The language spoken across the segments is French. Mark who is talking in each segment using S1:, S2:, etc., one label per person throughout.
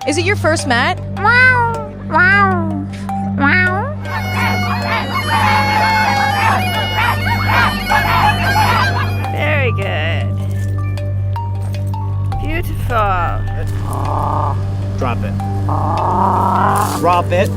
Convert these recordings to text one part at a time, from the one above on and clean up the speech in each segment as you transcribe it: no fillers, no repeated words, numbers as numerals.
S1: Is it your first mat?
S2: Very good. Beautiful.
S3: Drop it. Drop it.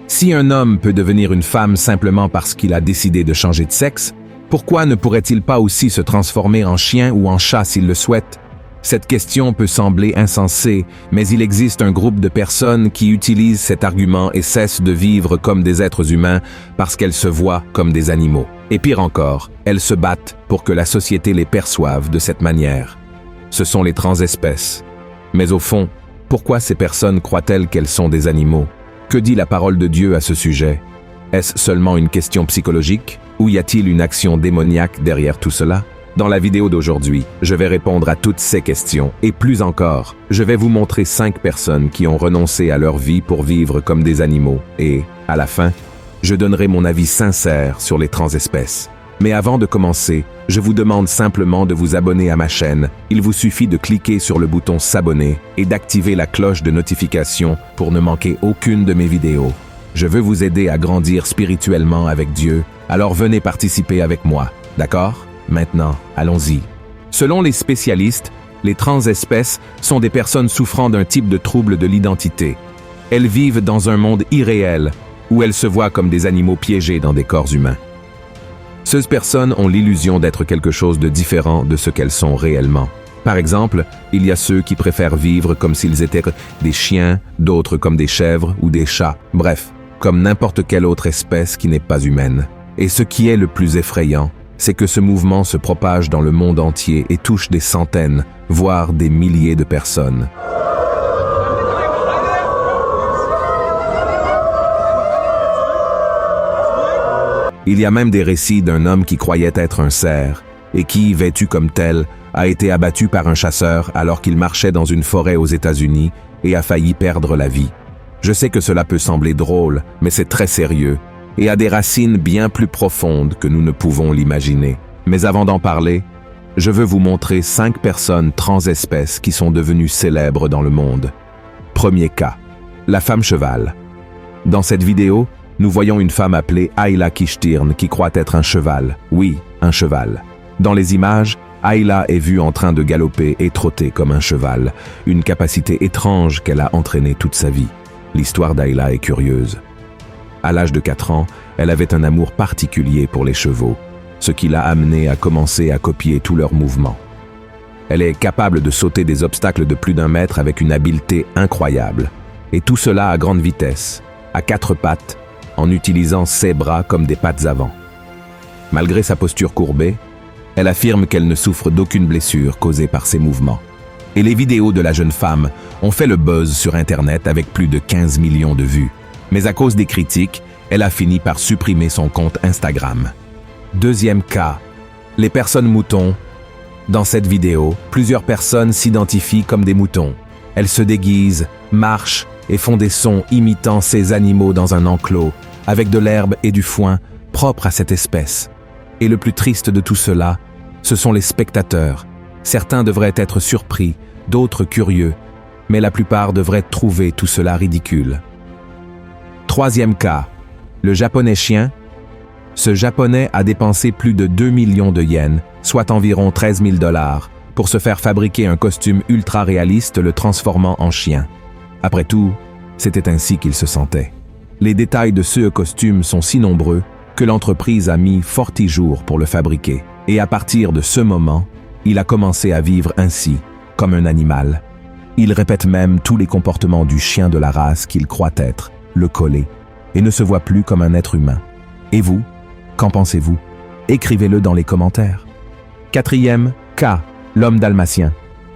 S4: Si un homme peut devenir une femme simplement parce qu'il a décidé de changer de sexe, pourquoi ne pourrait-il pas aussi se transformer en chien ou en chat s'il le souhaite? Cette question peut sembler insensée, mais il existe un groupe de personnes qui utilisent cet argument et cessent de vivre comme des êtres humains parce qu'elles se voient comme des animaux. Et pire encore, elles se battent pour que la société les perçoive de cette manière. Ce sont les transespèces. Mais au fond, pourquoi ces personnes croient-elles qu'elles sont des animaux? Que dit la parole de Dieu à ce sujet? Est-ce seulement une question psychologique ou y a-t-il une action démoniaque derrière tout cela? Dans la vidéo d'aujourd'hui, je vais répondre à toutes ces questions et plus encore, je vais vous montrer 5 personnes qui ont renoncé à leur vie pour vivre comme des animaux et, à la fin, je donnerai mon avis sincère sur les transespèces. Mais avant de commencer, je vous demande simplement de vous abonner à ma chaîne. Il vous suffit de cliquer sur le bouton s'abonner et d'activer la cloche de notification pour ne manquer aucune de mes vidéos. Je veux vous aider à grandir spirituellement avec Dieu, alors venez participer avec moi, d'accord? Maintenant, allons-y. Selon les spécialistes, les transespèces sont des personnes souffrant d'un type de trouble de l'identité. Elles vivent dans un monde irréel, où elles se voient comme des animaux piégés dans des corps humains. Ces personnes ont l'illusion d'être quelque chose de différent de ce qu'elles sont réellement. Par exemple, il y a ceux qui préfèrent vivre comme s'ils étaient des chiens, d'autres comme des chèvres ou des chats, bref, comme n'importe quelle autre espèce qui n'est pas humaine. Et ce qui est le plus effrayant, c'est que ce mouvement se propage dans le monde entier et touche des centaines, voire des milliers de personnes. Il y a même des récits d'un homme qui croyait être un cerf et qui, vêtu comme tel, a été abattu par un chasseur alors qu'il marchait dans une forêt aux États-Unis et a failli perdre la vie. Je sais que cela peut sembler drôle, mais c'est très sérieux et a des racines bien plus profondes que nous ne pouvons l'imaginer. Mais avant d'en parler, je veux vous montrer 5 personnes transespèces qui sont devenues célèbres dans le monde. Premier cas, la femme cheval. Dans cette vidéo, nous voyons une femme appelée Ayla Kishtirn qui croit être un cheval. Oui, un cheval. Dans les images, Ayla est vue en train de galoper et trotter comme un cheval, une capacité étrange qu'elle a entraînée toute sa vie. L'histoire d'Ayla est curieuse. À l'âge de 4 ans, elle avait un amour particulier pour les chevaux, ce qui l'a amenée à commencer à copier tous leurs mouvements. Elle est capable de sauter des obstacles de plus d'1 mètre avec une habileté incroyable. Et tout cela à grande vitesse, à 4 pattes, en utilisant ses bras comme des pattes avant. Malgré sa posture courbée, elle affirme qu'elle ne souffre d'aucune blessure causée par ses mouvements. Et les vidéos de la jeune femme ont fait le buzz sur Internet avec plus de 15 millions de vues. Mais à cause des critiques, elle a fini par supprimer son compte Instagram. Deuxième cas, les personnes moutons. Dans cette vidéo, plusieurs personnes s'identifient comme des moutons. Elles se déguisent, marchent et font des sons imitant ces animaux dans un enclos, avec de l'herbe et du foin propres à cette espèce. Et le plus triste de tout cela, ce sont les spectateurs. Certains devraient être surpris, d'autres curieux, mais la plupart devraient trouver tout cela ridicule. Troisième cas, le japonais chien. Ce japonais a dépensé plus de 2 millions de yens, soit environ 13 000 $, pour se faire fabriquer un costume ultra réaliste le transformant en chien. Après tout, c'était ainsi qu'il se sentait. Les détails de ce costume sont si nombreux que l'entreprise a mis fort 10 jours pour le fabriquer. Et à partir de ce moment, il a commencé à vivre ainsi, comme un animal. Il répète même tous les comportements du chien de la race qu'il croit être, le coller, et ne se voit plus comme un être humain. Et vous, qu'en pensez-vous? Écrivez-le dans les commentaires. Quatrième cas, l'homme dalmatien.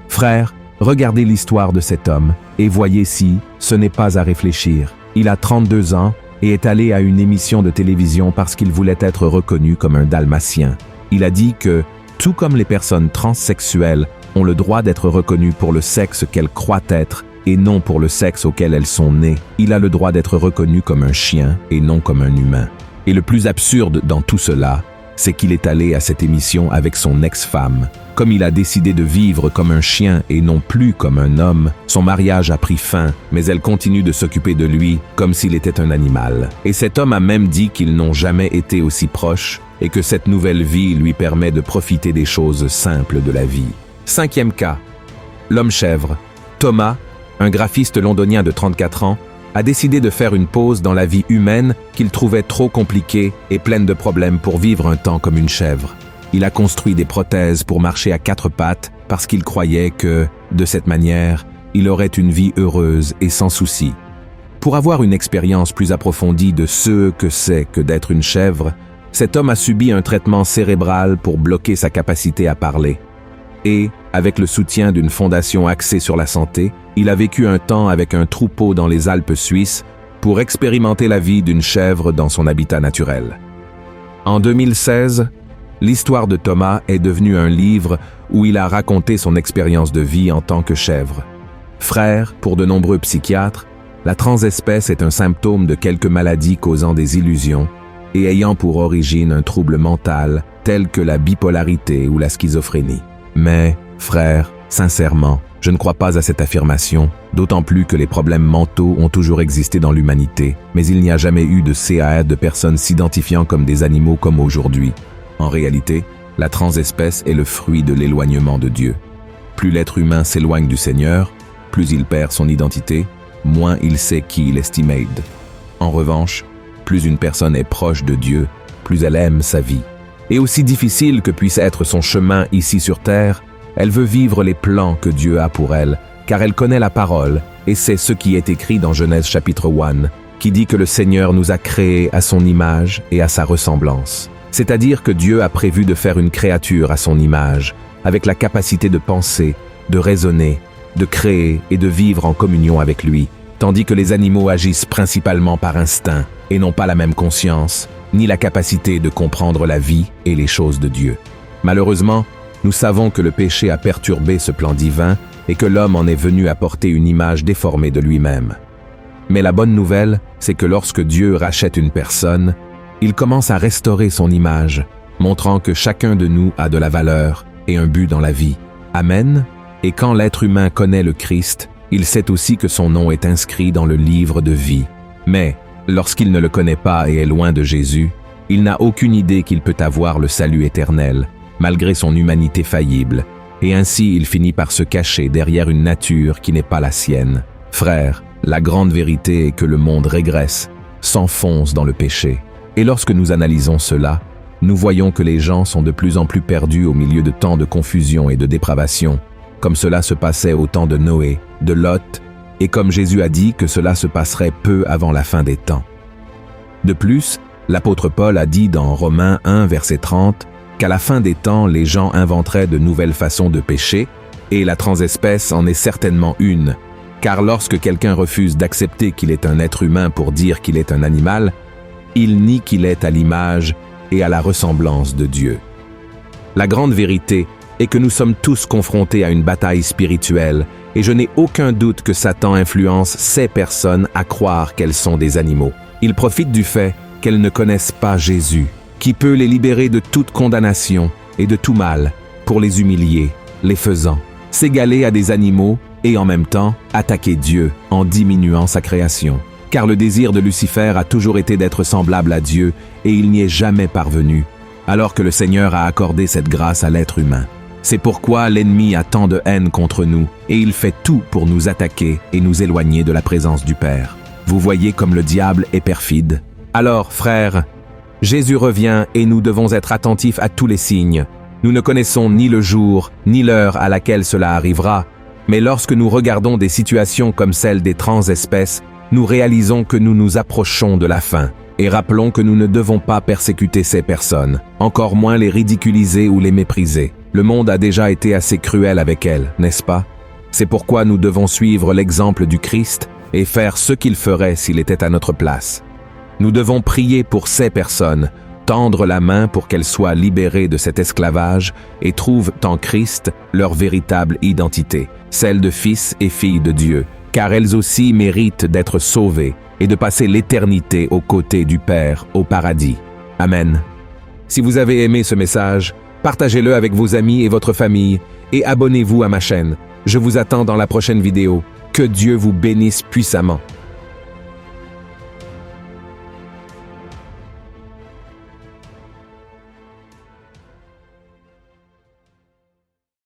S4: Frère, regardez l'histoire de cet homme et voyez si ce n'est pas à réfléchir. Il a 32 ans et est allé à une émission de télévision parce qu'il voulait être reconnu comme un dalmatien. Il a dit que, tout comme les personnes transsexuelles ont le droit d'être reconnues pour le sexe qu'elles croient être et non pour le sexe auquel elles sont nées, il a le droit d'être reconnu comme un chien et non comme un humain. Et le plus absurde dans tout cela, c'est qu'il est allé à cette émission avec son ex-femme. Comme il a décidé de vivre comme un chien et non plus comme un homme, son mariage a pris fin, mais elle continue de s'occuper de lui comme s'il était un animal. Et cet homme a même dit qu'ils n'ont jamais été aussi proches et que cette nouvelle vie lui permet de profiter des choses simples de la vie. 5e cas. L'homme chèvre. Thomas, un graphiste londonien de 34 ans, a décidé de faire une pause dans la vie humaine qu'il trouvait trop compliquée et pleine de problèmes pour vivre un temps comme une chèvre. Il a construit des prothèses pour marcher à 4 pattes parce qu'il croyait que, de cette manière, il aurait une vie heureuse et sans soucis. Pour avoir une expérience plus approfondie de ce que c'est que d'être une chèvre, cet homme a subi un traitement cérébral pour bloquer sa capacité à parler. Et, avec le soutien d'une fondation axée sur la santé, il a vécu un temps avec un troupeau dans les Alpes suisses pour expérimenter la vie d'une chèvre dans son habitat naturel. En 2016, l'histoire de Thomas est devenue un livre où il a raconté son expérience de vie en tant que chèvre. Frère, pour de nombreux psychiatres, la transespèce est un symptôme de quelques maladies causant des illusions et ayant pour origine un trouble mental tel que la bipolarité ou la schizophrénie. Mais, frère, sincèrement, je ne crois pas à cette affirmation, d'autant plus que les problèmes mentaux ont toujours existé dans l'humanité, mais il n'y a jamais eu de cas de personnes s'identifiant comme des animaux comme aujourd'hui. En réalité, la transespèce est le fruit de l'éloignement de Dieu. Plus l'être humain s'éloigne du Seigneur, plus il perd son identité, moins il sait qui il estime. En revanche, plus une personne est proche de Dieu, plus elle aime sa vie. Et aussi difficile que puisse être son chemin ici sur terre, elle veut vivre les plans que Dieu a pour elle, car elle connaît la parole, et c'est ce qui est écrit dans Genèse chapitre 1, qui dit que le Seigneur nous a créés à son image et à sa ressemblance. C'est-à-dire que Dieu a prévu de faire une créature à son image, avec la capacité de penser, de raisonner, de créer et de vivre en communion avec lui, tandis que les animaux agissent principalement par instinct et n'ont pas la même conscience, ni la capacité de comprendre la vie et les choses de Dieu. Malheureusement, nous savons que le péché a perturbé ce plan divin et que l'homme en est venu apporter une image déformée de lui-même. Mais la bonne nouvelle, c'est que lorsque Dieu rachète une personne, il commence à restaurer son image, montrant que chacun de nous a de la valeur et un but dans la vie. Amen. Et quand l'être humain connaît le Christ, il sait aussi que son nom est inscrit dans le livre de vie. Mais, lorsqu'il ne le connaît pas et est loin de Jésus, il n'a aucune idée qu'il peut avoir le salut éternel, malgré son humanité faillible, et ainsi il finit par se cacher derrière une nature qui n'est pas la sienne. Frère, la grande vérité est que le monde régresse, s'enfonce dans le péché. Et lorsque nous analysons cela, nous voyons que les gens sont de plus en plus perdus au milieu de tant de confusion et de dépravation, comme cela se passait au temps de Noé, de Lot, et comme Jésus a dit que cela se passerait peu avant la fin des temps. De plus, l'apôtre Paul a dit dans Romains 1, verset 30, qu'à la fin des temps, les gens inventeraient de nouvelles façons de pécher, et la transespèce en est certainement une, car lorsque quelqu'un refuse d'accepter qu'il est un être humain pour dire qu'il est un animal, il nie qu'il est à l'image et à la ressemblance de Dieu. La grande vérité est que nous sommes tous confrontés à une bataille spirituelle, et je n'ai aucun doute que Satan influence ces personnes à croire qu'elles sont des animaux. Il profite du fait qu'elles ne connaissent pas Jésus, qui peut les libérer de toute condamnation et de tout mal, pour les humilier, les faisant s'égaler à des animaux et en même temps attaquer Dieu en diminuant sa création. Car le désir de Lucifer a toujours été d'être semblable à Dieu et il n'y est jamais parvenu, alors que le Seigneur a accordé cette grâce à l'être humain. C'est pourquoi l'ennemi a tant de haine contre nous et il fait tout pour nous attaquer et nous éloigner de la présence du Père. Vous voyez comme le diable est perfide. Alors, frères, Jésus revient et nous devons être attentifs à tous les signes. Nous ne connaissons ni le jour, ni l'heure à laquelle cela arrivera, mais lorsque nous regardons des situations comme celle des transespèces, nous réalisons que nous nous approchons de la fin, et rappelons que nous ne devons pas persécuter ces personnes, encore moins les ridiculiser ou les mépriser. Le monde a déjà été assez cruel avec elles, n'est-ce pas? C'est pourquoi nous devons suivre l'exemple du Christ et faire ce qu'il ferait s'il était à notre place. Nous devons prier pour ces personnes, tendre la main pour qu'elles soient libérées de cet esclavage et trouvent en Christ leur véritable identité, celle de fils et filles de Dieu, car elles aussi méritent d'être sauvées et de passer l'éternité aux côtés du Père au paradis. Amen. Si vous avez aimé ce message, partagez-le avec vos amis et votre famille et abonnez-vous à ma chaîne. Je vous attends dans la prochaine vidéo. Que Dieu vous bénisse puissamment.